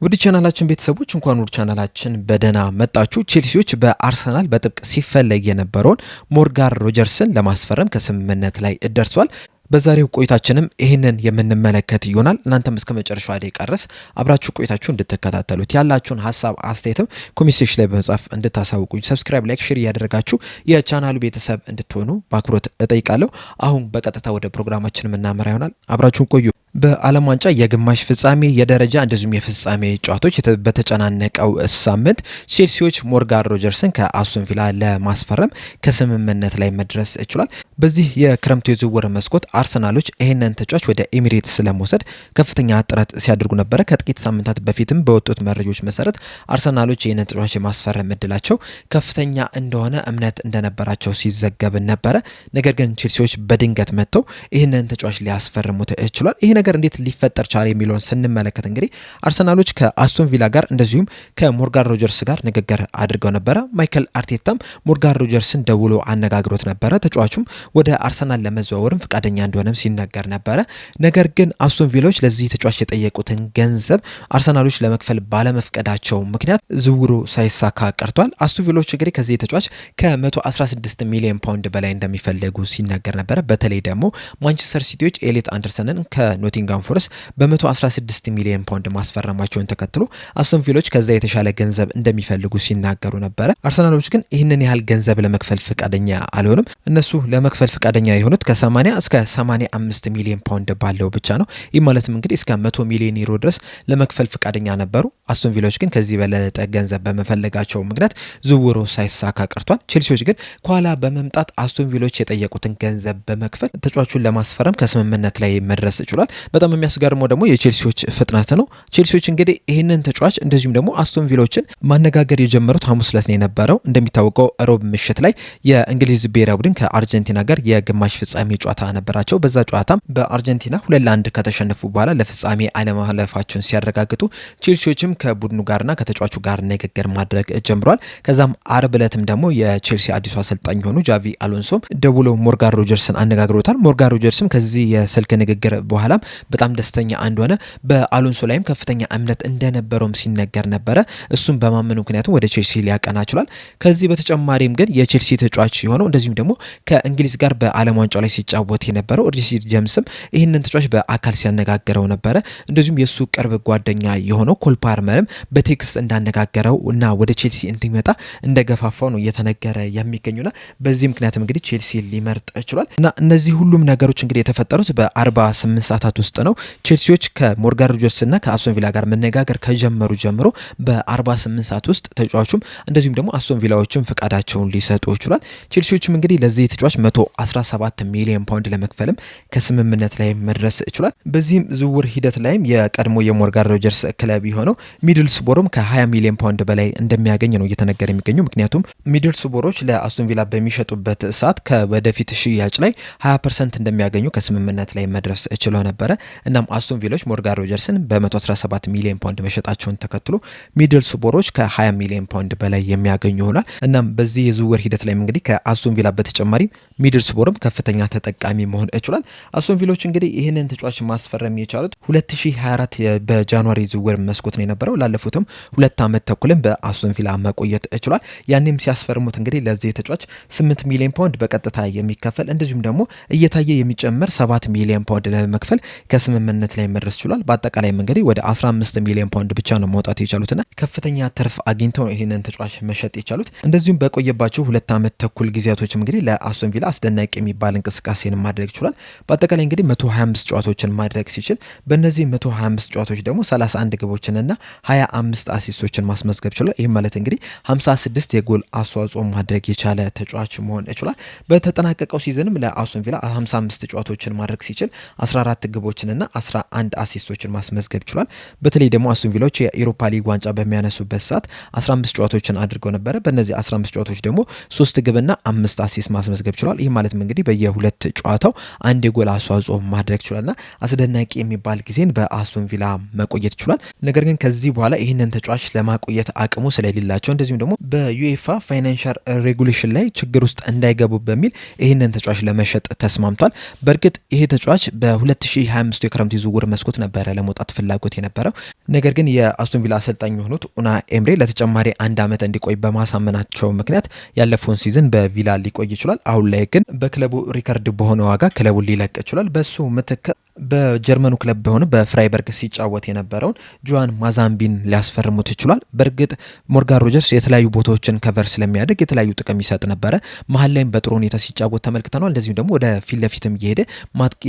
ውድ ቻናላችን ቤተሰቦች እንኳን ወደ ቻናላችን በደህና መጣችሁ። ቼልሲዎች በአርሰናል በጥብቅ ሲፈለግ የነበረውን ሞርጋን ሮጀርስን ለማስፈረም ከስምምነት ላይ ደርሷል። በዛሬው ቆይታችንም ይህንን የምንመለከት ይሆናል። እናንተም እስከ መጨረሻው ደቂቃ ድረስ አብራችሁ ቆይታችሁ እንድትከታተሉት ያላችሁን ሀሳብ አስተያየትም ኮሜንት ሴክሽን ላይ በመጻፍ እንድታሳውቁኝ፣ ሰብስክራይብ፣ ላይክ፣ ሼር እያደረጋችሁ የቻናሉ ቤተሰብ እንድትሆኑ በአክብሮት እጠይቃለሁ። አሁን በቀጥታ ወደ ፕሮግራማችን የምናመራ ይሆናል። አብራችሁን ቆዩ። በዓለም ዋንጫ የግማሽ ፍጻሜ የደረጃ እንደዚሁም የፍጻሜ ጨዋታዎች በተጨናነቀው ሳምንት ቼልሲዎች ሞርጋን ሮጀርስን ከአስቶን ቪላ ለማስፈረም ከስምምነት ላይ መድረስ ችሏል። በዚህ የክረምቱ የዝውውር መስኮት አርሰናሎች ይህንን ተጫዋች ወደ ኤሚሬትስ ለመውሰድ ከፍተኛ ጥረት ሲያደርጉ ነበረ። ከጥቂት ሳምንታት በፊትም በወጡት መረጃዎች መሰረት አርሰናሎች ይህንን ተጫዋች የማስፈረም እድላቸው ከፍተኛ እንደሆነ እምነት እንደነበራቸው ሲዘገብ ነበረ። ነገር ግን ቼልሲዎች በድንገት መጥተው ይህንን ተጫዋች ሊያስፈርሙት ችሏል። ይህ ነገር እንዴት ሊፈጠር ቻለ የሚለውን ስንመለከት እንግዲህ አርሰናሎች ከአስቶን ቪላ ጋር እንደዚሁም ከሞርጋን ሮጀርስ ጋር ንግግር አድርገው ነበረ። ማይከል አርቴታም ሞርጋን ሮጀርስን ደውሎ አነጋግሮት ነበረ። ተጫዋቹም ወደ አርሰናል ለመዘዋወርም ፈቃደኛ እንደሆነም ሲነገር ነበረ። ነገር ግን አስቶን ቪላዎች ለዚህ ተጫዋች የጠየቁትን ገንዘብ አርሰናሎች ለመክፈል ባለመፍቀዳቸው ምክንያት ዝውውሩ ሳይሳካ ቀርቷል። አስቶን ቪላዎች እንግዲህ ከዚህ ተጫዋች ከ116 ሚሊዮን ፓውንድ በላይ እንደሚፈልጉ ሲነገር ነበረ። በተለይ ደግሞ ማንቸስተር ሲቲዎች ኤሊት አንደርሰንን ከኖቲንጋም ፎረስት በ116 ሚሊዮን ፓውንድ ማስፈረማቸውን ተከትሎ አስቶን ቪላዎች ከዛ የተሻለ ገንዘብ እንደሚፈልጉ ሲናገሩ ነበረ። አርሰናሎች ግን ይህንን ያህል ገንዘብ ለመክፈል ፈቃደኛ አልሆኑም። እነሱ ለመክፈል ፈቃደኛ የሆኑት ከ80 እስከ 85 ሚሊዮን ፓውንድ ባለው ብቻ ነው። ይህ ማለትም እንግዲህ እስከ 100 ሚሊዮን ዩሮ ድረስ ለመክፈል ፈቃደኛ ነበሩ። አስቶን ቪላዎች ግን ከዚህ በለጠ ገንዘብ በመፈለጋቸው ምክንያት ዝውውሩ ሳይሳካ ቀርቷል። ቼልሲዎች ግን ከኋላ በመምጣት አስቶን ቪላዎች የጠየቁትን ገንዘብ በመክፈል ተጫዋቹን ለማስፈረም ከስምምነት ላይ መድረስ ችሏል። በጣም የሚያስገርመው ደግሞ የቼልሲዎች ፍጥነት ነው። ቼልሲዎች እንግዲህ ይህንን ተጫዋች እንደዚሁም ደግሞ አስቶን ቪላዎችን ማነጋገር የጀመሩት ሐሙስ ዕለት ነው የነበረው። እንደሚታወቀው ሮብ ምሽት ላይ የእንግሊዝ ብሔራዊ ቡድን ከአርጀንቲና ጋር የግማሽ ፍጻሜ ጨዋታ ነበራቸው። በዛ ጨዋታም በአርጀንቲና 2-1 ከተሸነፉ በኋላ ለፍጻሜ አለማለፋቸውን ሲያረጋግጡ ቼልሲዎችም ከቡድኑ ጋርና ከተጫዋቹ ጋር ንግግር ማድረግ ጀምሯል። ከዛም አርብ ዕለትም ደግሞ የቼልሲ አዲሱ አሰልጣኝ የሆኑ ጃቪ አሎንሶም ደውሎ ሞርጋን ሮጀርስን አነጋግሮታል። ሞርጋን ሮጀርስም ከዚህ የስልክ ንግግር በኋላም በጣም ደስተኛ እንደሆነ በአሎንሶ ላይም ከፍተኛ እምነት እንደነበረውም ሲነገር ነበረ። እሱም በማመኑ ምክንያቱም ወደ ቼልሲ ሊያቀና ችሏል። ከዚህ በተጨማሪም ግን የቼልሲ ተጫዋች የሆነው እንደዚሁም ደግሞ ከእንግሊዝ ጋር በዓለም ዋንጫው ላይ ሲጫወት የነበረው ሪስ ጄምስም ይህንን ተጫዋች በአካል ሲያነጋግረው ነበረ። እንደዚሁም የእሱ ቅርብ ጓደኛ የሆነው ኮል ፓልመርም በቴክስት እንዳነጋገረው እና ወደ ቼልሲ እንዲመጣ እንደገፋፋው ነው እየተነገረ የሚገኙና በዚህ ምክንያትም እንግዲህ ቼልሲ ሊመርጥ ችሏል። እና እነዚህ ሁሉም ነገሮች እንግዲህ የተፈጠሩት በ48 ሰዓታት ውስጥ ነው። ቼልሲዎች ከሞርጋን ሮጀርስ እና ከአስቶን ቪላ ጋር መነጋገር ከጀመሩ ጀምሮ በ48 ሰዓት ውስጥ ተጫዋቹም እንደዚሁም ደግሞ አስቶን ቪላዎችም ፈቃዳቸውን ሊሰጡ ይችላል። ቼልሲዎችም እንግዲህ ለዚህ ተጫዋች 117 ሚሊዮን ፓውንድ ለመክፈልም ከስምምነት ላይ መድረስ ይችላል። በዚህም ዝውውር ሂደት ላይም የቀድሞ የሞርጋን ሮጀርስ ክለብ የሆነው ሚድልስቦሮም ከ20 ሚሊዮን ፓውንድ በላይ እንደሚያገኝ ነው እየተነገረ የሚገኘው። ምክንያቱም ሚድልስቦሮች ለአስቶን ቪላ በሚሸጡበት ሰዓት ከወደፊት ሽያጭ ላይ 20% እንደሚያገኙ ከስምምነት ላይ መድረስ ችለው ነበረ። እናም አስቶን ቪላዎች ሞርጋን ሮጀርስን በ117 ሚሊዮን ፓውንድ መሸጣቸውን ተከትሎ ሚድልስቦሮች ከ20 ሚሊዮን ፓውንድ በላይ የሚያገኙ ይሆናል። እናም በዚህ የዝውውር ሂደት ላይም እንግዲህ ከአስቶን ቪላ በተጨማሪ ሚድልስቦሮም ከፍተኛ ተጠቃሚ መሆን ችሏል። አስቶን ቪላዎች እንግዲህ ይህንን ተጫዋች ማስፈረም የቻሉት 2024 በጃንዋሪ ዝውውር መስኮት ነው የነበረው። ላለፉትም 2 ዓመት ተኩልም በአስቶን ቪላ መቆየት ችሏል። ያኔም ሲያስፈርሙት እንግዲህ ለዚህ ተጫዋች 8 ሚሊዮን ፓውንድ በቀጥታ የሚከፈል እንደዚሁም ደግሞ እየታየ የሚጨምር 7 ሚሊዮን ፓውንድ ለመክፈል ከስምምነት ላይ መድረስ ችሏል። በአጠቃላይ እንግዲህ ወደ 15 ሚሊዮን ፓውንድ ብቻ ነው ማውጣት የቻሉትና ከፍተኛ ትርፍ አግኝተው ነው ይህንን ተጫዋች መሸጥ የቻሉት። እንደዚሁም በቆየባቸው 2 ዓመት ተኩል ጊዜያቶችም እንግዲህ ለአስቶን ቪላ አስደናቂ የሚባል እንቅስቃሴን ማድረግ ችሏል። በአጠቃላይ እንግዲህ 125 ጨዋታዎችን ማድረግ ሲችል በእነዚህ 125 ጨዋታዎች ደግሞ 31 ግቦችንና 25 አሲስቶችን ማስመዝገብ ችሏል። ይህም ማለት እንግዲህ 56 የጎል አስተዋጽኦ ማድረግ የቻለ ተጫዋች መሆን ችሏል። በተጠናቀቀው ሲዝንም ለአስቶን ቪላ 55 ጨዋታዎችን ማድረግ ሲችል 14 ግቦችንና 11 አሲስቶችን ማስመዝገብ ችሏል። በተለይ ደግሞ አስቶን ቪላዎች የኤሮፓ ሊግ ዋንጫ በሚያነሱበት ሰዓት 15 ጨዋታዎችን አድርገው ነበረ። በእነዚህ 15 ጨዋታዎች ደግሞ 3 ግብና 5 አሲስት ማስመዝገብ ችሏል። ይህ ማለትም እንግዲህ በየሁለት ጨዋታው አንድ የጎል አስተዋጽኦ ማድረግ ችሏልና አስደናቂ የሚባል ጊዜን በአስቶን ቪላ መቆየት ችሏል። ነገር ግን ከዚህ በኋላ ይህንን ተጫዋች ለማቆየት አቅሙ ስለሌላቸው እንደዚሁም ደግሞ በዩኤፋ ፋይናንሻል ሬጉሌሽን ላይ ችግር ውስጥ እንዳይገቡ በሚል ይህንን ተጫዋች ለመሸጥ ተስማምቷል። በእርግጥ ይሄ ተጫዋች በ2024 በ2025 የክረምት ዝውውር መስኮት ነበረ ለመውጣት ፍላጎት የነበረው። ነገር ግን የአስቶን ቪላ አሰልጣኝ የሆኑት ኡና ኤምሬ ለተጨማሪ 1 ዓመት እንዲቆይ በማሳመናቸው ምክንያት ያለፈውን ሲዝን በቪላ ሊቆይ ይችላል። አሁን ላይ ግን በክለቡ ሪከርድ በሆነ ዋጋ ክለቡን ሊለቅ ይችላል። በሱ ምትክ በጀርመኑ ክለብ በሆነ በፍራይበርግ ሲጫወት የነበረውን ጆዋን ማዛምቢን ሊያስፈርሙት ይችላል። በእርግጥ ሞርጋን ሮጀርስ የተለያዩ ቦታዎችን ከቨር ስለሚያደርግ የተለያዩ ጥቅም ይሰጥ ነበረ። መሀል ላይም በጥሩ ሁኔታ ሲጫወት ተመልክተናል። እንደዚሁም ደግሞ ወደ ፊት ለፊትም እየሄደ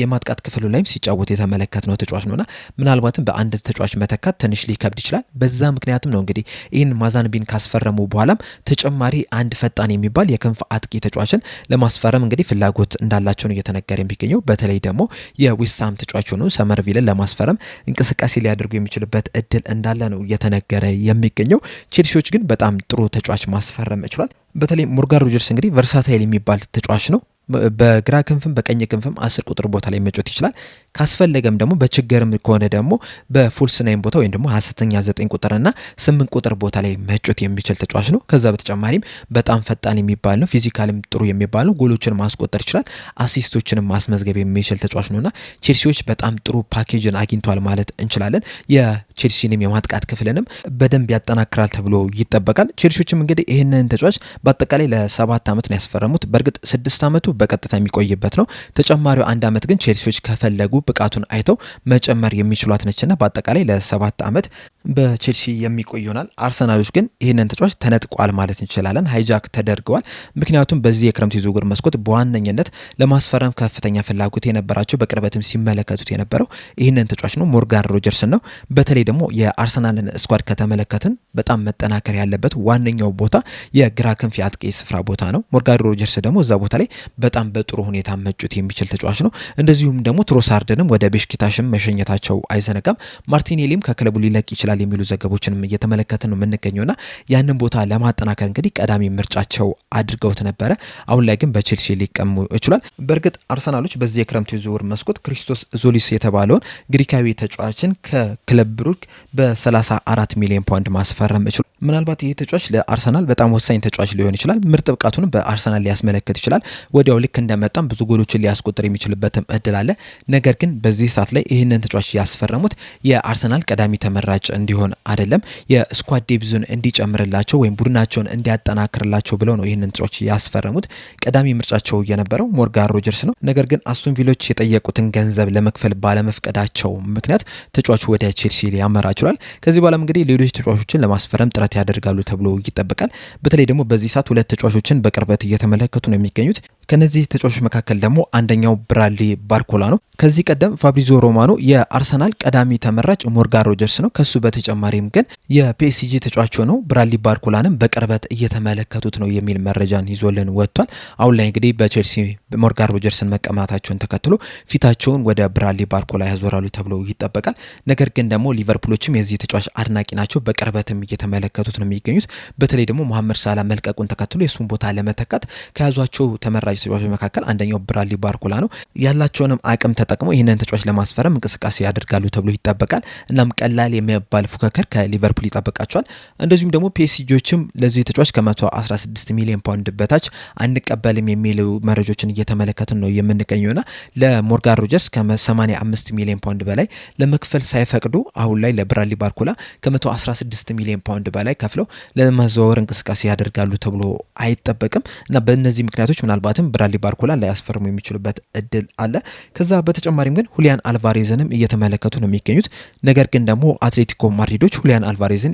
የማጥቃት ክፍሉ ላይም ሲጫወት የተመለከትነው ተጫዋች ነውና ምናልባትም በአንድ ተጫዋች መተካት ትንሽ ሊከብድ ይችላል። በዛ ምክንያትም ነው እንግዲህ ይህን ማዛምቢን ካስፈረሙ በኋላም ተጨማሪ አንድ ፈጣን የሚባል የክንፍ አጥቂ ተጫዋችን ለማስፈረም እንግዲህ ፍላጎት እንዳላቸው ነው እየተነገረ የሚገኘው። በተለይ ደግሞ የዊሳም ተጫዋች ሆኖ ሰመርቪልን ለማስፈረም እንቅስቃሴ ሊያደርጉ የሚችልበት እድል እንዳለ ነው እየተነገረ የሚገኘው። ቼልሲዎች ግን በጣም ጥሩ ተጫዋች ማስፈረም ይችላል። በተለይ ሞርጋን ሮጀርስ እንግዲህ ቨርሳታይል የሚባል ተጫዋች ነው። በግራ ክንፍም በቀኝ ክንፍም 10 ቁጥር ቦታ ላይ መጫወት ይችላል። ካስፈለገም ደግሞ በችግርም ከሆነ ደግሞ በፉልስ ናይን ቦታ ወይም ደግሞ 29 ቁጥርና 8 ቁጥር ቦታ ላይ መጫወት የሚችል ተጫዋች ነው። ከዛ በተጨማሪም በጣም ፈጣን የሚባል ነው። ፊዚካልም ጥሩ የሚባል ነው። ጎሎችን ማስቆጠር ይችላል። አሲስቶችንም ማስመዝገብ የሚችል ተጫዋች ነውና ቼልሲዎች በጣም ጥሩ ፓኬጅን አግኝቷል ማለት እንችላለን። የቼልሲንም የማጥቃት ክፍልንም በደንብ ያጠናክራል ተብሎ ይጠበቃል። ቼልሲዎችም እንግዲህ ይህንን ተጫዋች በአጠቃላይ ለ7 ዓመት ነው ያስፈረሙት። በእርግጥ 6 ዓመቱ በቀጥታ የሚቆይበት ነው። ተጨማሪው 1 ዓመት ግን ቼልሲዎች ከፈለጉ ብቃቱን አይተው መጨመር የሚችሏት ነችና በአጠቃላይ ለ7 ዓመት በቼልሲ የሚቆይ ይሆናል። አርሰናሎች ግን ይህንን ተጫዋች ተነጥቋል ማለት እንችላለን። ሃይጃክ ተደርገዋል። ምክንያቱም በዚህ የክረምት የዝውውር መስኮት በዋነኝነት ለማስፈረም ከፍተኛ ፍላጎት የነበራቸው በቅርበትም ሲመለከቱት የነበረው ይህንን ተጫዋች ነው፣ ሞርጋን ሮጀርስ ነው። በተለይ ደግሞ የአርሰናልን ስኳድ ከተመለከትን በጣም መጠናከር ያለበት ዋነኛው ቦታ የግራ ክንፍ የአጥቂ ስፍራ ቦታ ነው። ሞርጋን ሮጀርስ ደግሞ እዛ ቦታ ላይ በጣም በጥሩ ሁኔታ መጫወት የሚችል ተጫዋች ነው። እንደዚሁም ደግሞ ትሮሳርድንም ወደ ቤሽክታሽም መሸኘታቸው አይዘነጋም። ማርቲኔሊም ከክለቡ ሊለቅ ይችላል የሚሉ ዘገቦችንም እየተመለከትን ነው የምንገኘውና ያንን ቦታ ለማጠናከር እንግዲህ ቀዳሚ ምርጫቸው አድርገውት ነበረ። አሁን ላይ ግን በቼልሲ ሊቀሙ ይችላል። በእርግጥ አርሰናሎች በዚህ የክረምት ዝውውር መስኮት ክሪስቶስ ዞሊስ የተባለውን ግሪካዊ ተጫዋችን ከክለብ ብሩክ በ34 ሚሊዮን ፓውንድ ማስፈረም ይችላል። ምናልባት ይህ ተጫዋች ለአርሰናል በጣም ወሳኝ ተጫዋች ሊሆን ይችላል። ምርጥ ብቃቱንም በአርሰናል ሊያስመለክት ይችላል። ወዲያው ልክ እንደመጣም ብዙ ጎሎችን ሊያስቆጥር የሚችልበትም እድል አለ። ነገር ግን በዚህ ሰዓት ላይ ይህንን ተጫዋች ያስፈረሙት የአርሰናል ቀዳሚ ተመራጭ እንዲሆን አይደለም፣ የስኳድ ዴብዙን እንዲጨምርላቸው ወይም ቡድናቸውን እንዲያጠናክርላቸው ብለው ነው ይህንን ተጫዋች ያስፈረሙት። ቀዳሚ ምርጫቸው የነበረው ሞርጋን ሮጀርስ ነው። ነገር ግን አስቶን ቪሎች የጠየቁትን ገንዘብ ለመክፈል ባለመፍቀዳቸው ምክንያት ተጫዋቹ ወደ ቼልሲ ሊያመራ ይችላል። ከዚህ በኋላም እንግዲህ ሌሎች ተጫዋቾችን ለማስፈረም ጥረት ያደርጋሉ ተብሎ ይጠበቃል። በተለይ ደግሞ በዚህ ሰዓት 2 ተጫዋቾችን በቅርበት እየተመለከቱ ነው የሚገኙት። ከነዚህ ተጫዋቾች መካከል ደግሞ አንደኛው ብራድሊ ባርኮላ ነው። ከዚህ ቀደም ፋብሪዚዮ ሮማኖ የአርሰናል ቀዳሚ ተመራጭ ሞርጋን ሮጀርስ ነው። ከሱ በተጨማሪም ግን የፒኤስጂ ተጫዋች ሆነው ብራድሊ ባርኮላንም በቅርበት እየተመለከቱት ነው የሚል መረጃን ይዞልን ወጥቷል። አሁን ላይ እንግዲህ በቼልሲ ሞርጋን ሮጀርስን መቀማታቸውን ተከትሎ ፊታቸውን ወደ ብራድሊ ባርኮላ ያዞራሉ ተብሎ ይጠበቃል። ነገር ግን ደግሞ ሊቨርፑሎችም የዚህ ተጫዋች አድናቂ ናቸው። በቅርበትም እየተመለከቱት ነው የሚገኙት። በተለይ ደግሞ መሐመድ ሳላ መልቀቁን ተከትሎ የሱን ቦታ ለመተካት ከያዟቸው ተመራጭ ተጫዋቾች መካከል አንደኛው ብራድሊ ባርኮላ ነው። ያላቸውንም አቅም ተጠቅሞ ይህንን ተጫዋች ለማስፈረም እንቅስቃሴ ያደርጋሉ ተብሎ ይጠበቃል። እናም ቀላል የሚባል ፉክክር ከሊቨርፑል ይጠብቃቸዋል። እንደዚሁም ደግሞ ፒኤስጂዎችም ለዚህ ተጫዋች ከ116 ሚሊዮን ፓውንድ በታች አንቀበልም የሚሉ መረጃዎችን እየተመለከትን ነው የምንገኘውና ለሞርጋን ሮጀርስ ከ85 ሚሊዮን ፓውንድ በላይ ለመክፈል ሳይፈቅዱ አሁን ላይ ለብራድሊ ባርኮላ ከ116 ሚሊዮን ፓውንድ በላይ ከፍለው ለማዘዋወር እንቅስቃሴ ያደርጋሉ ተብሎ አይጠበቅም እና በእነዚህ ምክንያቶች ምናልባትም ብራድሊ ባርኮላ ላያስፈርሙ የሚችሉበት እድል አለ። ከዛ በተጨማሪም ግን ሁሊያን አልቫሬዝንም እየተመለከቱ ነው የሚገኙት። ነገር ግን ደግሞ አትሌቲኮ ማድሪዶች ሁሊያን አልቫሬዝን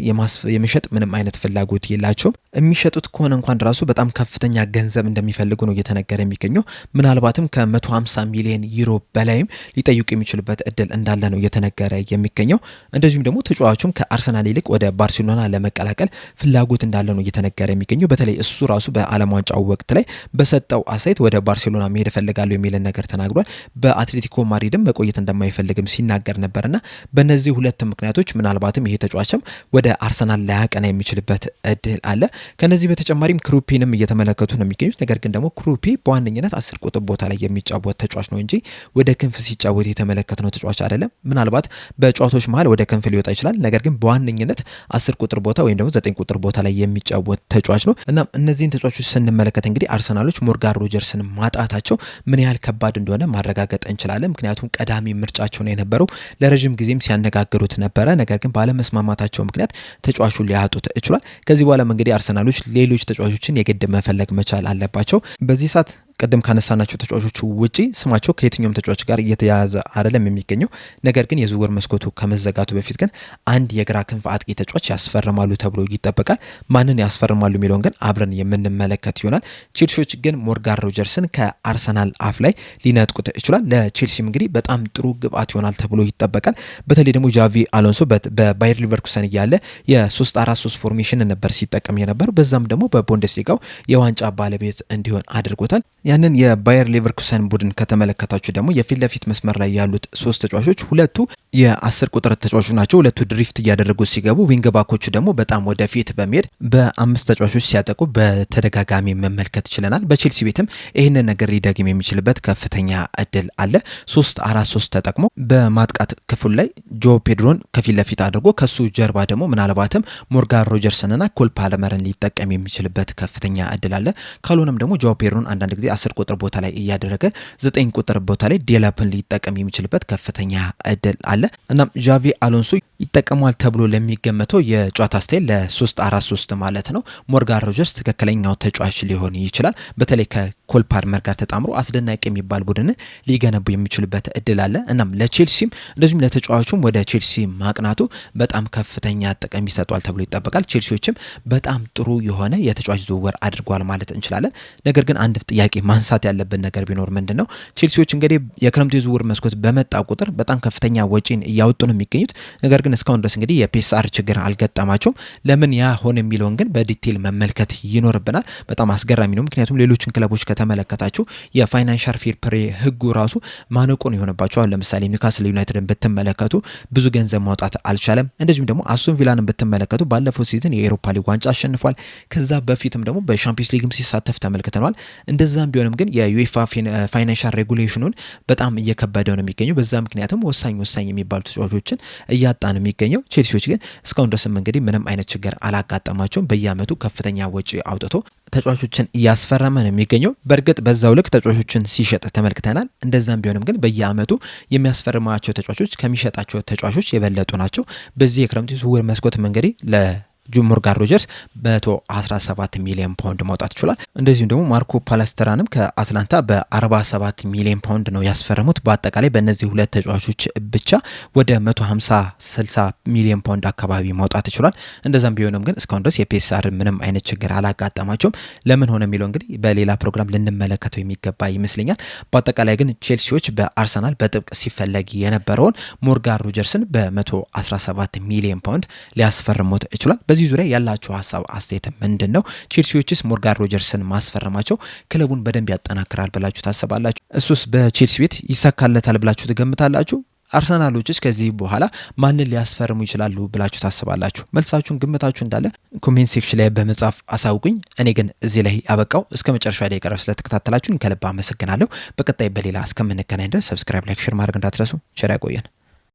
የመሸጥ ምንም አይነት ፍላጎት የላቸውም። የሚሸጡት ከሆነ እንኳን ራሱ በጣም ከፍተኛ ገንዘብ እንደሚፈልጉ ነው እየተነገረ የሚገኘው። ምናልባትም ከ150 ሚሊዮን ዩሮ በላይም ሊጠይቁ የሚችሉበት እድል እንዳለ ነው እየተነገረ የሚገኘው። እንደዚሁም ደግሞ ተጫዋቹም ከአርሰናል ይልቅ ወደ ባርሴሎና ለመቀላቀል ፍላጎት እንዳለ ነው እየተነገረ የሚገኘው። በተለይ እሱ ራሱ በዓለም ዋንጫው ወቅት ላይ በሰጠው አሳይት ወደ ባርሴሎና መሄድ እፈልጋለሁ የሚልን ነገር ተናግሯል። በአትሌቲኮ ማድሪድም መቆየት እንደማይፈልግም ሲናገር ነበርና በእነዚህ 2 ምክንያቶች ምናልባትም ይሄ ተጫዋችም ወደ አርሰናል ላያቀና የሚችልበት እድል አለ። ከነዚህ በተጨማሪም ክሩፒንም እየተመለከቱ ነው የሚገኙት። ነገር ግን ደግሞ ክሩፒ በዋነኝነት 10 ቁጥር ቦታ ላይ የሚጫወት ተጫዋች ነው እንጂ ወደ ክንፍ ሲጫወት የተመለከትነው ተጫዋች አይደለም። ምናልባት በጨዋታዎች መሀል ወደ ክንፍ ሊወጣ ይችላል። ነገር ግን በዋነኝነት 10 ቁጥር ቦታ ወይም ደግሞ 9 ቁጥር ቦታ ላይ የሚጫወት ተጫዋች ነው እና እነዚህን ተጫዋቾች ስንመለከት እንግዲህ አርሰናሎች ሞርጋን ሮጀርስን ማጣታቸው ምን ያህል ከባድ እንደሆነ ማረጋገጥ እንችላለን። ምክንያቱም ቀዳሚ ምርጫቸው ነው የነበረው፣ ለረጅም ጊዜም ሲያነጋግሩት ነበረ። ነገር ግን ባለመስማማታቸው ምክንያት ተጫዋቹን ሊያጡት ይችላል። ከዚህ በኋላም እንግዲህ አርሰናሎች ሌሎች ተጫዋቾችን የግድ መፈለግ መቻል አለባቸው። በዚህ ሰዓት ቀደም ካነሳናቸው ተጫዋቾች ውጪ ስማቸው ከየትኛውም ተጫዋች ጋር እየተያያዘ አይደለም የሚገኘው። ነገር ግን የዝውውር መስኮቱ ከመዘጋቱ በፊት ግን አንድ የግራ ክንፍ አጥቂ ተጫዋች ያስፈርማሉ ተብሎ ይጠበቃል። ማንን ያስፈርማሉ የሚለውን ግን አብረን የምንመለከት ይሆናል። ቼልሲዎች ግን ሞርጋን ሮጀርስን ከአርሰናል አፍ ላይ ሊነጥቁት ይችላል። ለቼልሲም እንግዲህ በጣም ጥሩ ግብአት ይሆናል ተብሎ ይጠበቃል። በተለይ ደግሞ ጃቪ አሎንሶ በባየር ሊቨርኩሰን እያለ የ3-4-3 ፎርሜሽን ነበር ሲጠቀም የነበር። በዛም ደግሞ በቡንደስሊጋው የዋንጫ ባለቤት እንዲሆን አድርጎታል። ያንን የባየር ሌቨርኩሰን ቡድን ከተመለከታችሁ ደግሞ የፊት ለፊት መስመር ላይ ያሉት ሶስት ተጫዋቾች ሁለቱ የ10 ቁጥር ተጫዋቾች ናቸው። ሁለቱ ድሪፍት እያደረጉ ሲገቡ፣ ዊንግ ባኮቹ ደግሞ በጣም ወደፊት በመሄድ በአምስት ተጫዋቾች ሲያጠቁ በተደጋጋሚ መመልከት ችለናል። በቼልሲ ቤትም ይህንን ነገር ሊደግም የሚችልበት ከፍተኛ እድል አለ። 3-4-3 ተጠቅሞ በማጥቃት ክፍል ላይ ጆ ፔድሮን ከፊት ለፊት አድርጎ ከሱ ጀርባ ደግሞ ምናልባትም ሞርጋን ሮጀርስንና ኮል ፓልመርን ሊጠቀም የሚችልበት ከፍተኛ እድል አለ። ካልሆነም ደግሞ ጆ ፔድሮን አንዳንድ ጊዜ 10 ቁጥር ቦታ ላይ እያደረገ 9 ቁጥር ቦታ ላይ ዴላፕን ሊጠቀም የሚችልበት ከፍተኛ እድል አለ። እናም ጃቪ አሎንሶ ይጠቀሟል ተብሎ ለሚገመተው የጨዋታ ስታይል ለ3-4-3 ማለት ነው ሞርጋን ሮጀርስ ትክክለኛው ተጫዋች ሊሆን ይችላል። በተለይ ከኮል ፓልመር ጋር ተጣምሮ አስደናቂ የሚባል ቡድን ሊገነቡ የሚችሉበት እድል አለ። እናም ለቼልሲም እንደዚሁም ለተጫዋቹም ወደ ቼልሲ ማቅናቱ በጣም ከፍተኛ ጥቅም ይሰጧል ተብሎ ይጠበቃል። ቼልሲዎችም በጣም ጥሩ የሆነ የተጫዋች ዝውውር አድርጓል ማለት እንችላለን። ነገር ግን አንድ ጥያቄ ማንሳት ያለብን ነገር ቢኖር ምንድነው ቼልሲዎች እንግዲህ የክረምቱ የዝውውር መስኮት በመጣ ቁጥር በጣም ከፍተኛ ወጪን እያወጡ ነው የሚገኙት። ነገር ግን እስካሁን ድረስ እንግዲህ የፒኤስአር ችግር አልገጠማቸውም። ለምን ያ ሆነ የሚለውን ግን በዲቴል መመልከት ይኖርብናል። በጣም አስገራሚ ነው። ምክንያቱም ሌሎችን ክለቦች ከተመለከታችሁ የፋይናንሻል ፌር ፕሌይ ህጉ ራሱ ማነቆ ነው የሆነባቸዋል። ለምሳሌ ኒውካስል ዩናይትድን ብትመለከቱ ብዙ ገንዘብ ማውጣት አልቻለም። እንደዚሁም ደግሞ አስቶን ቪላንን ብትመለከቱ ባለፈው ሲዝን የኤሮፓ ሊግ ዋንጫ አሸንፏል። ከዛ በፊትም ደግሞ በሻምፒዮንስ ሊግም ሲሳተፍ ተመልክተናል። እንደዛም ቢሆንም ግን የዩኤፋ ፋይናንሻል ሬጉሌሽኑን በጣም እየከበደ ነው የሚገኘው። በዛ ምክንያትም ወሳኝ የሚባሉ ተጫዋቾችን እያጣ ነው የሚገኘው። ቼልሲዎች ግን እስካሁን ድረስም እንግዲህ ምንም አይነት ችግር አላጋጠማቸውም። በየአመቱ ከፍተኛ ወጪ አውጥቶ ተጫዋቾችን እያስፈረመ ነው የሚገኘው። በእርግጥ በዛው ልክ ተጫዋቾችን ሲሸጥ ተመልክተናል። እንደዛም ቢሆንም ግን በየአመቱ የሚያስፈርማቸው ተጫዋቾች ከሚሸጣቸው ተጫዋቾች የበለጡ ናቸው። በዚህ የክረምቱ ዝውውር መስኮት እንግዲህ ሞርጋን ሮጀርስ 117 ሚሊዮን ፓውንድ ማውጣት ይችላል። እንደዚሁም ደግሞ ማርኮ ፓላስተራንም ከአትላንታ በ47 ሚሊዮን ፓውንድ ነው ያስፈረሙት። በአጠቃላይ በእነዚህ ሁለት ተጫዋቾች ብቻ ወደ 150-60 ሚሊዮን ፓውንድ አካባቢ ማውጣት ይችላል። እንደዛም ቢሆንም ግን እስካሁን ድረስ የፒኤስአር ምንም አይነት ችግር አላጋጠማቸውም። ለምን ሆነ የሚለው እንግዲህ በሌላ ፕሮግራም ልንመለከተው የሚገባ ይመስለኛል። በአጠቃላይ ግን ቼልሲዎች በአርሰናል በጥብቅ ሲፈለግ የነበረውን ሞርጋን ሮጀርስን በ117 ሚሊዮን ፓውንድ ሊያስፈርሙት ይችላል። በዚህ ዙሪያ ያላችሁ ሀሳብ አስተያየት ምንድን ነው? ቼልሲዎችስ ሞርጋን ሮጀርስን ማስፈረማቸው ክለቡን በደንብ ያጠናክራል ብላችሁ ታስባላችሁ? እሱስ በቼልሲ ቤት ይሳካለታል ብላችሁ ትገምታላችሁ? አርሰናሎችስ ከዚህ በኋላ ማንን ሊያስፈርሙ ይችላሉ ብላችሁ ታስባላችሁ? መልሳችሁን ግምታችሁ እንዳለ ኮሜንት ሴክሽን ላይ በመጻፍ አሳውቁኝ። እኔ ግን እዚህ ላይ አበቃው። እስከ መጨረሻ ላይ ቀረብ ስለተከታተላችሁን ከልብ አመሰግናለሁ። በቀጣይ በሌላ እስከምንገናኝ ድረስ ሰብስክራይብ፣ ላይክ፣ ሼር ማድረግ እንዳትረሱ። ቸር ያቆየን።